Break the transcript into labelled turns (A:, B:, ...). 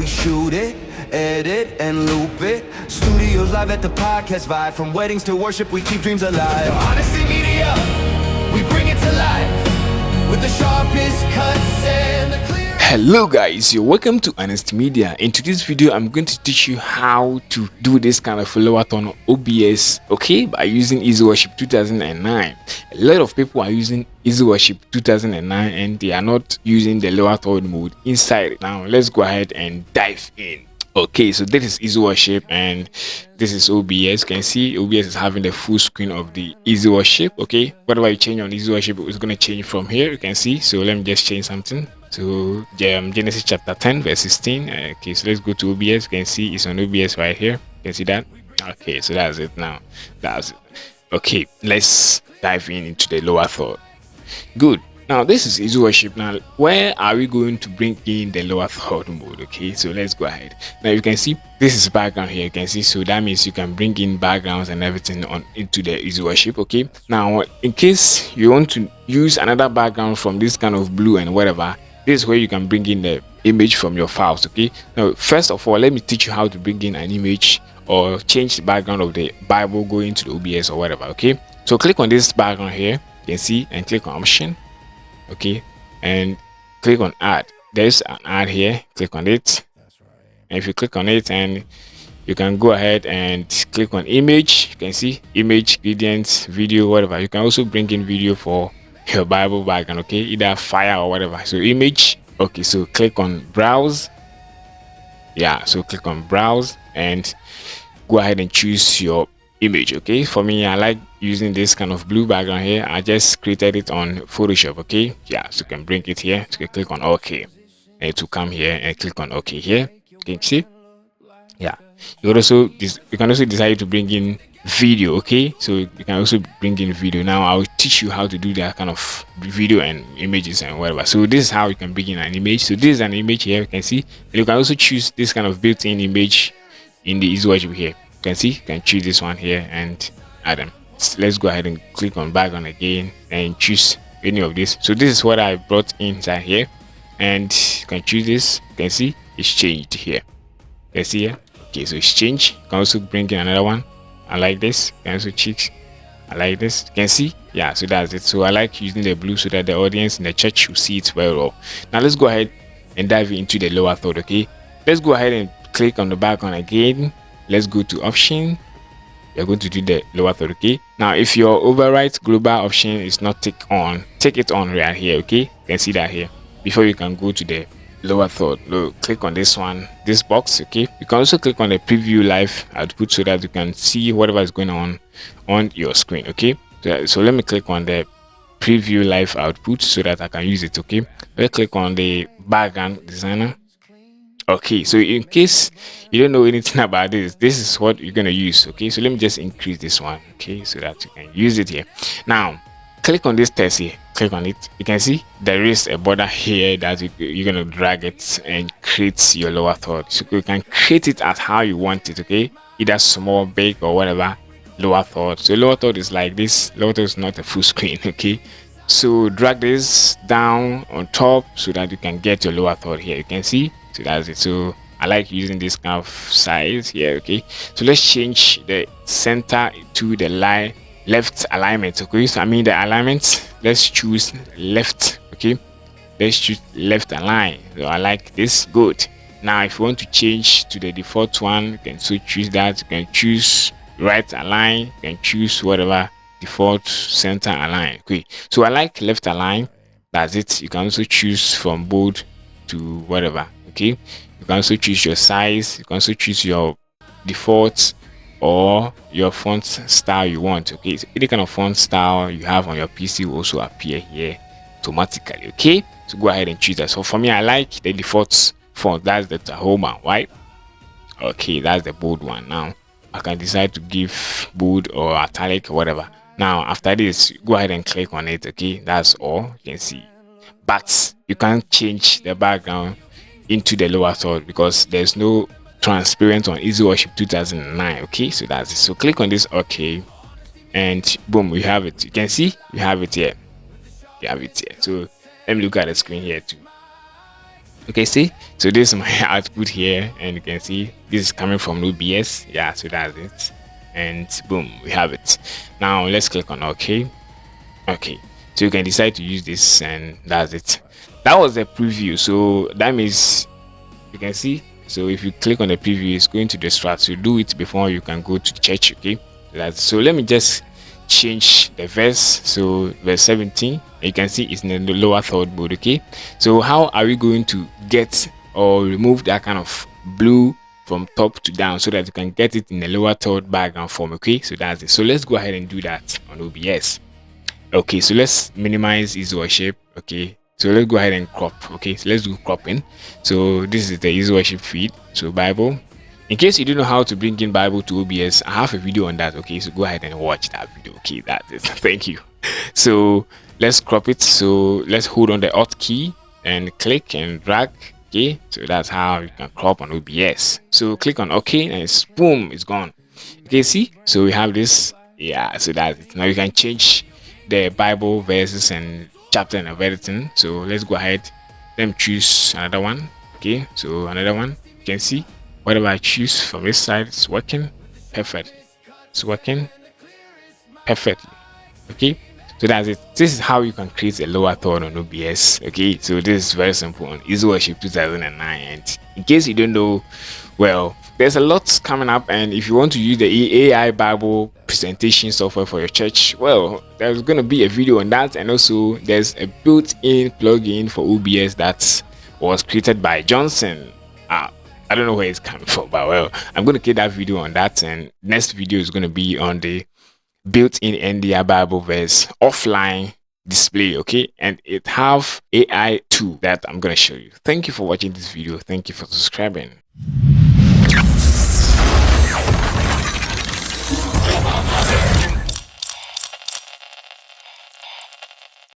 A: we shoot it, edit and loop it. Studios live at the podcast vibe. From weddings to worship, we keep dreams alive. Honesty Media, we bring it to life with the sharpest cuts and the clear.
B: Hello guys, you're welcome to Honesty Media. In today's video, I'm going to teach you how to do this kind of lower tone OBS, okay, by using Easy Worship 2009. A lot of people are using Easy Worship 2009 and they are not using the lower tone mode inside it. Now let's go ahead and dive in. Okay, so this is Easy Worship and this is OBS. You can see OBS is having the full screen of the Easy Worship. Okay, whatever you change on Easy Worship, it's going to change from here. You can see. So let me just change something to Genesis chapter 10 verse 16. Okay, so let's go to OBS. You can see it's on OBS right here. You can see that. Okay, so that's it now. That's it. Okay, let's dive into the lower third. Good. Now this is Easy Worship. Now where are we going to bring in the lower third mode? Okay, so let's go ahead. Now you can see this is background here. You can see, so that means you can bring in backgrounds and everything on into the Easy Worship. Okay, now in case you want to use another background from this kind of blue and whatever, this is where you can bring in the image from your files. Okay, now first of all, let me teach you how to bring in an image or change the background of the Bible going to the OBS or whatever. Okay, so click on this background here, you can see, and click on option. Okay, and click on add. There's an ad here, click on it. And if you click on it, and you can go ahead and click on image. You can see image, gradients, video, whatever. You can also bring in video for your Bible background, okay, either fire or whatever. So image. Okay, so click on browse. Yeah, so click on browse and go ahead and choose your image. Okay, for me, I like using this kind of blue background here. I just created it on Photoshop. Okay, yeah, so you can bring it here. So you can click on OK and to come here and click on OK here. Okay, see, yeah, you can also decide to bring in video. Okay, so you can also bring in video. Now I'll teach you how to do that kind of video and images and whatever. So this is how you can bring in an image. So this is an image here, you can see, and you can also choose this kind of built-in image in the Easy Worship here. You can see, you can choose this one here and add them. Let's go ahead and click on background again and choose any of this. So this is what I brought inside here, and you can choose this. You can see it's changed here. You can see here. Okay, so it's changed. You can also bring in another one. I like this. You can also choose. I like this. You can see, yeah, so that's it. So I like using the blue so that the audience in the church will see it very well. Now let's go ahead and dive into the lower third. Okay, let's go ahead and click on the background again. Let's go to option. You're going to do the lower third. Okay, now if your override global option is not take it on right here. Okay, you can see that here before you can go to the lower third. Click on this one, this box. Okay, you can also click on the preview live output so that you can see whatever is going on your screen. Okay, so let me click on the preview live output so that I can use it. Okay, let's click on the background designer. Okay, so in case you don't know anything about this is what you're going to use. Okay, so let me just increase this one, okay, so that you can use it here. Now click on this text here, click on it. You can see there is a border here that you're going to drag it and create your lower third. So you can create it as how you want it. Okay, either small, big, or whatever. Lower third. So lower third is like this. Lower third is not a full screen. Okay, so drag this down on top so that you can get your lower third here. You can see. So that's it. So I like using this kind of size here. Okay, so let's change the center to the left alignment. Okay, so I mean the alignment, let's choose left. Okay, let's choose left align. So I like this. Good. Now if you want to change to the default one, you can so choose that. You can choose right align, you can choose whatever default center align. Okay, so I like left align. That's it. You can also choose from bold to whatever. Okay, you can also choose your size. You can also choose your default or your font style you want. Okay, so any kind of font style you have on your PC will also appear here automatically. Okay, so go ahead and choose that. So for me, I like the default font. That's the Tahoma, right? Okay, that's the bold one. Now I can decide to give bold or italic or whatever. Now after this, go ahead and click on it. Okay, that's all you can see, but you can't change the background into the lower third because there's no transparent on Easy Worship 2009. Okay, so that's it. So click on this. Okay, and boom, we have it. You can see you have it here. You have it here. So let me look at the screen here too. Okay, see, so this is my output here, and you can see this is coming from OBS. Yeah, so that's it, and boom, we have it. Now let's click on OK. Okay, so you can decide to use this, and that's it. That was the preview, so that means you can see. So if you click on the preview, it's going to distract. So do it before you can go to church. Okay, so let me just change the verse. So verse 17, you can see it's in the lower third mode. Okay, so how are we going to get or remove that kind of blue from top to down so that you can get it in the lower third background form? Okay, so that's it. So let's go ahead and do that on OBS. Okay, so let's minimize easy worship. Okay, so let's go ahead and crop. Okay, so let's do cropping. So this is the easy worship feed. So Bible, in case you don't know how to bring in Bible to OBS, I have a video on that. Okay, so go ahead and watch that video. Okay, that's it. Thank you. So let's crop it. So let's hold on the Alt key and click and drag. Okay, so that's how you can crop on OBS. So click on OK and it's boom, it's gone. Okay, see, so we have this. Yeah, so that's it. Now you can change the Bible verses and chapter and everything. So let's go ahead. Let me choose another one. Okay, so another one. You can see whatever I choose from this side, it's working perfect. It's working perfectly. Okay, so that's it. This is how you can create a lower third on OBS. Okay, so this is very simple on Easy Worship 2009. And in case you don't know, well, there's a lot coming up, and if you want to use the AI Bible presentation software for your church, well, there's going to be a video on that, and also there's a built-in plugin for OBS that was created by Johnson. I don't know where it's coming from, but well, I'm going to create that video on that, and next video is going to be on the built-in NDI Bible verse offline display. Okay, and it have AI tool that I'm going to show you. Thank you for watching this video. Thank you for subscribing.